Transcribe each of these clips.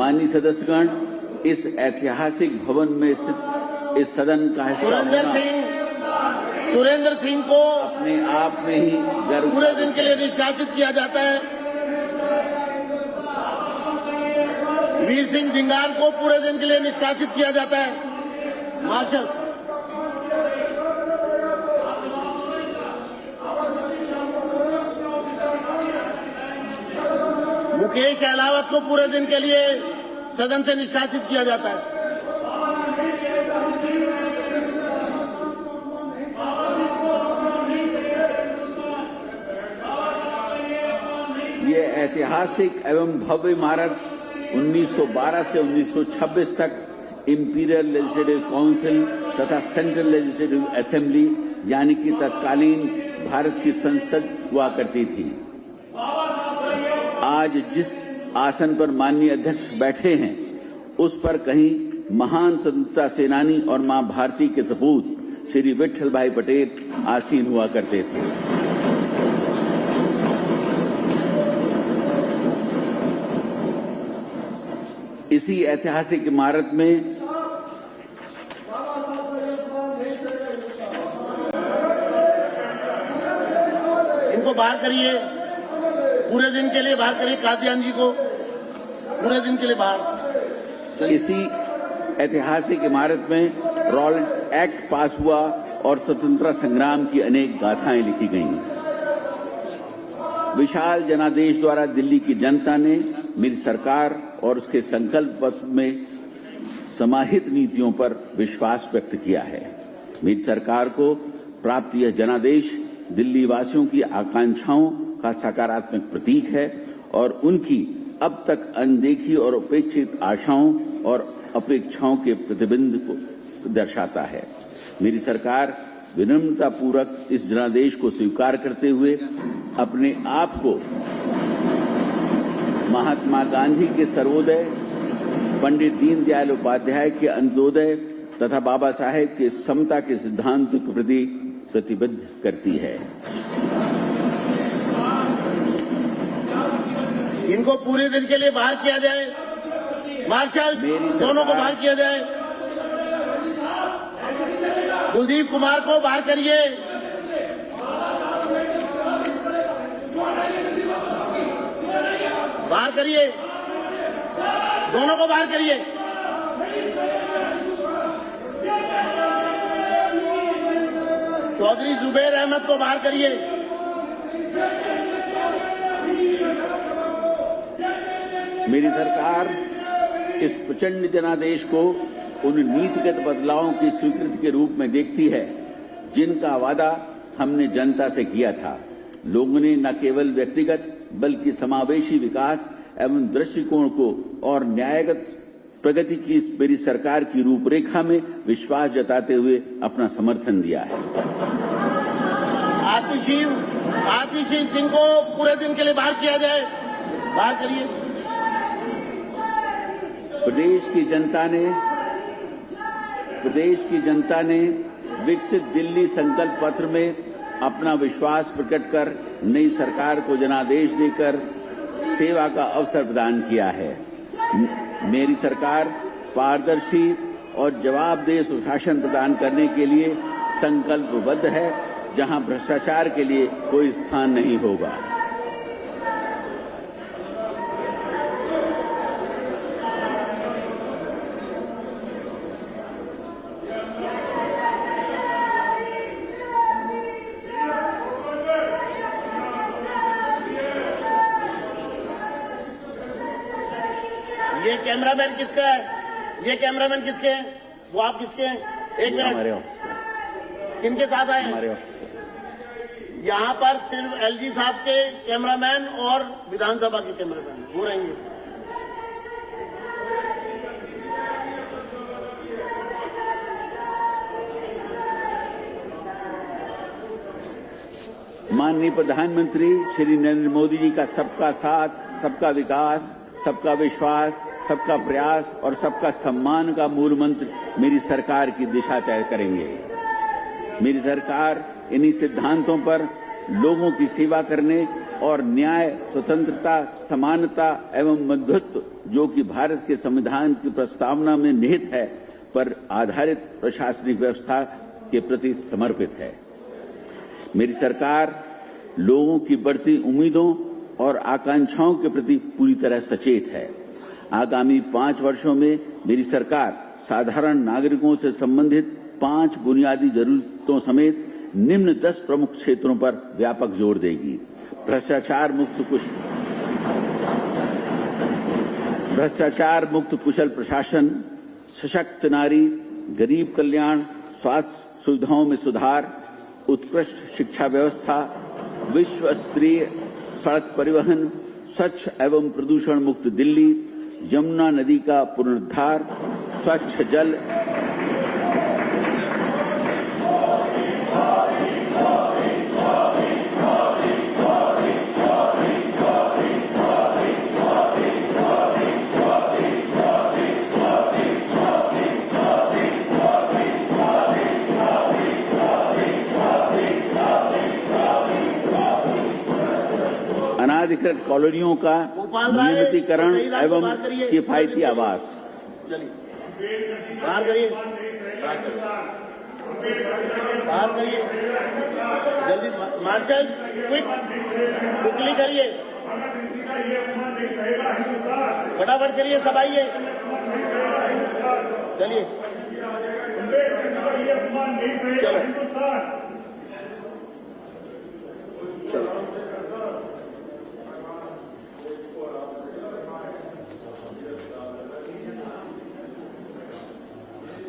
माननीय सदस्यगण, इस ऐतिहासिक भवन में स्थित इस सदन का हिस्सा सुरेंद्र सिंह को अपने आप में ही गर्व पूरे दिन के लिए निष्कासित किया जाता है। वीर सिंह धिंगार को पूरे दिन के लिए निष्कासित किया जाता है। मार्शल मुकेश अहलावत को पूरे दिन के लिए सदन से निष्कासित किया जाता है। ये ऐतिहासिक एवं भव्य इमारत 1912 से 1926 तक इंपीरियल लेजिस्लेटिव काउंसिल तथा सेंट्रल लेजिस्लेटिव असेंबली यानी कि तत्कालीन भारत की संसद हुआ करती थी। आज जिस आसन पर माननीय अध्यक्ष बैठे हैं, उस पर कहीं महान स्वतंत्रता सेनानी और मां भारती के सपूत श्री विट्ठल भाई पटेल आसीन हुआ करते थे। इसी ऐतिहासिक इमारत में इनको बाहर करिए, पूरे दिन के लिए बाहर करिए। कादियान जी को पूरे दिन के लिए बाहर। इसी ऐतिहासिक इमारत में रॉलेट एक्ट पास हुआ और स्वतंत्रता संग्राम की अनेक गाथाएं लिखी गईं। विशाल जनादेश द्वारा दिल्ली की जनता ने मेरी सरकार और उसके संकल्प पत्र में समाहित नीतियों पर विश्वास व्यक्त किया है। मेरी सरकार को प्राप्त यह जनादेश दिल्ली वासियों की आकांक्षाओं का सकारात्मक प्रतीक है और उनकी अब तक अनदेखी और उपेक्षित आशाओं और अपेक्षाओं के प्रतिबिंब को दर्शाता है। मेरी सरकार विनम्रतापूर्वक इस जनादेश को स्वीकार करते हुए अपने आप को महात्मा गांधी के सर्वोदय, पंडित दीनदयाल उपाध्याय के अंत्योदय तथा बाबा साहेब के समता के सिद्धांत के प्रति प्रतिबद्ध करती है। इनको पूरे दिन के लिए बाहर किया जाए। मार्शल दोनों को बाहर किया जाए। कुलदीप कुमार को बाहर करिए। बाहर करिए, दोनों को बाहर करिए। चौधरी जुबैर अहमद को बाहर करिए। मेरी सरकार इस प्रचंड जनादेश को उन नीतिगत बदलावों की स्वीकृति के रूप में देखती है जिनका वादा हमने जनता से किया था। लोगों ने न केवल व्यक्तिगत बल्कि समावेशी विकास एवं दृष्टिकोण को और न्यायगत प्रगति की मेरी सरकार की रूपरेखा में विश्वास जताते हुए अपना समर्थन दिया है। आतिशी सिंह को पूरे दिन के लिए बाहर किया जाए। बाहर करिए। प्रदेश की जनता ने विकसित दिल्ली संकल्प पत्र में अपना विश्वास प्रकट कर नई सरकार को जनादेश देकर सेवा का अवसर प्रदान किया है। मेरी सरकार पारदर्शी और जवाबदेह सुशासन प्रदान करने के लिए संकल्पबद्ध है, जहां भ्रष्टाचार के लिए कोई स्थान नहीं होगा। ये कैमरामैन किसका है? ये कैमरामैन किसके हैं? वो आप किसके हैं? एक मिनट, किनके साथ आए? हमारे ऑफिस का। यहाँ पर सिर्फ एलजी साहब के कैमरामैन और विधानसभा के कैमरामैन वो रहेंगे। माननीय प्रधानमंत्री श्री नरेंद्र मोदी जी का सबका साथ, सबका विकास, सबका विश्वास, सबका प्रयास और सबका सम्मान का मूल मंत्र मेरी सरकार की दिशा तय करेंगे। मेरी सरकार इन्हीं सिद्धांतों पर लोगों की सेवा करने और न्याय, स्वतंत्रता, समानता एवं मध्यत्व जो कि भारत के संविधान की प्रस्तावना में निहित है पर आधारित प्रशासनिक व्यवस्था के प्रति समर्पित है। मेरी सरकार लोगों की बढ़ती उम्मीदों और आकांक्षाओं के प्रति पूरी तरह सचेत है। आगामी 5 वर्षों में मेरी सरकार साधारण नागरिकों से संबंधित 5 बुनियादी जरूरतों समेत निम्न 10 प्रमुख क्षेत्रों पर व्यापक जोर देगी। भ्रष्टाचार मुक्त कुशल प्रशासन, सशक्त नारी, गरीब कल्याण, स्वास्थ्य सुविधाओं में सुधार, उत्कृष्ट शिक्षा व्यवस्था, विश्व स्तरीय सड़क परिवहन, स्वच्छ एवं प्रदूषण मुक्त दिल्ली, यमुना नदी का पुनरुद्धार, स्वच्छ जल, अनाधिकृत कॉलोनियों का नियमितीकरण एवं किफायती आवास। चलिए बाहर करिए, बाहर करिए, जल्दी मार्शल, क्विकली करिए, फटाफट करिए, सब आइए, चलिए चलो चलो।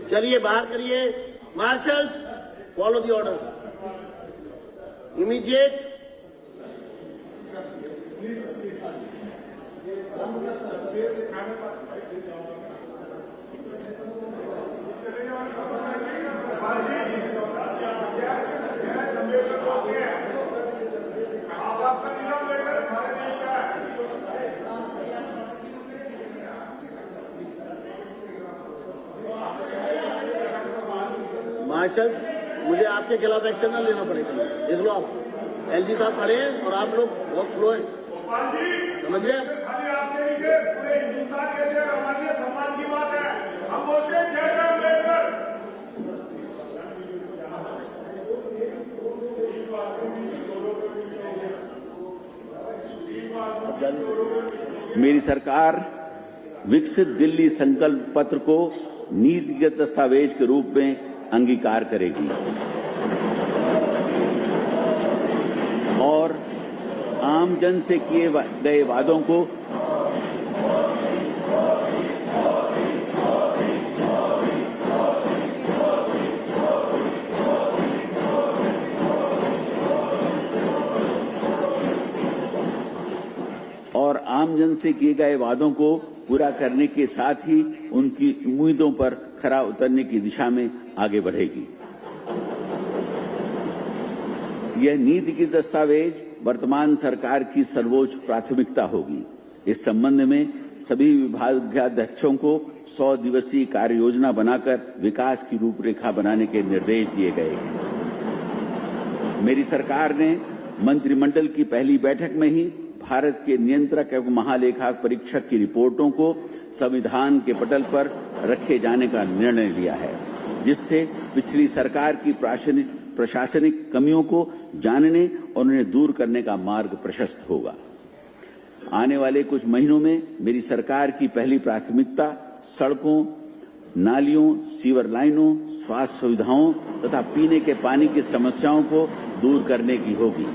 चलिए बाहर करिए, marshals follow the orders, immediate. Marshals, मुझे आपके खिलाफ एक्शन न लेना पड़ेगा। देख लो, आप एलजी साहब खड़े हैं और आप लोग बहुत स्लो हैं, समझ गए? पूरे हिंदुस्तान के लिए हमारे सम्मान की बात है। हम बोलते हैं जय जय अम्बेडकर। मेरी सरकार विकसित दिल्ली संकल्प पत्र को नीतिगत दस्तावेज के रूप में अंगीकार करेगी और आम जन से किए गए वादों को पूरा करने के साथ ही उनकी उम्मीदों पर खरा उतरने की दिशा में आगे बढ़ेगी। यह नीति की दस्तावेज वर्तमान सरकार की सर्वोच्च प्राथमिकता होगी। इस संबंध में सभी विभागाध्यक्षों को 100 दिवसीय कार्य योजना बनाकर विकास की रूपरेखा बनाने के निर्देश दिए गए हैं। मेरी सरकार ने मंत्रिमंडल की पहली बैठक में ही भारत के नियंत्रक एवं महालेखा परीक्षक की रिपोर्टों को संविधान के पटल पर रखे जाने का निर्णय लिया है, जिससे पिछली सरकार की प्रशासनिक कमियों को जानने और उन्हें दूर करने का मार्ग प्रशस्त होगा। आने वाले कुछ महीनों में मेरी सरकार की पहली प्राथमिकता सड़कों, नालियों, सीवर लाइनों, स्वास्थ्य सुविधाओं तथा पीने के पानी की समस्याओं को दूर करने की होगी।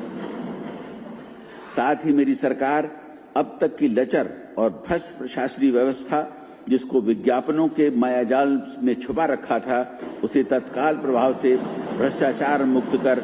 साथ ही मेरी सरकार अब तक की लचर और भ्रष्ट प्रशासनिक व्यवस्था, जिसको विज्ञापनों के मायाजाल में छुपा रखा था, उसे तत्काल प्रभाव से भ्रष्टाचार मुक्त कर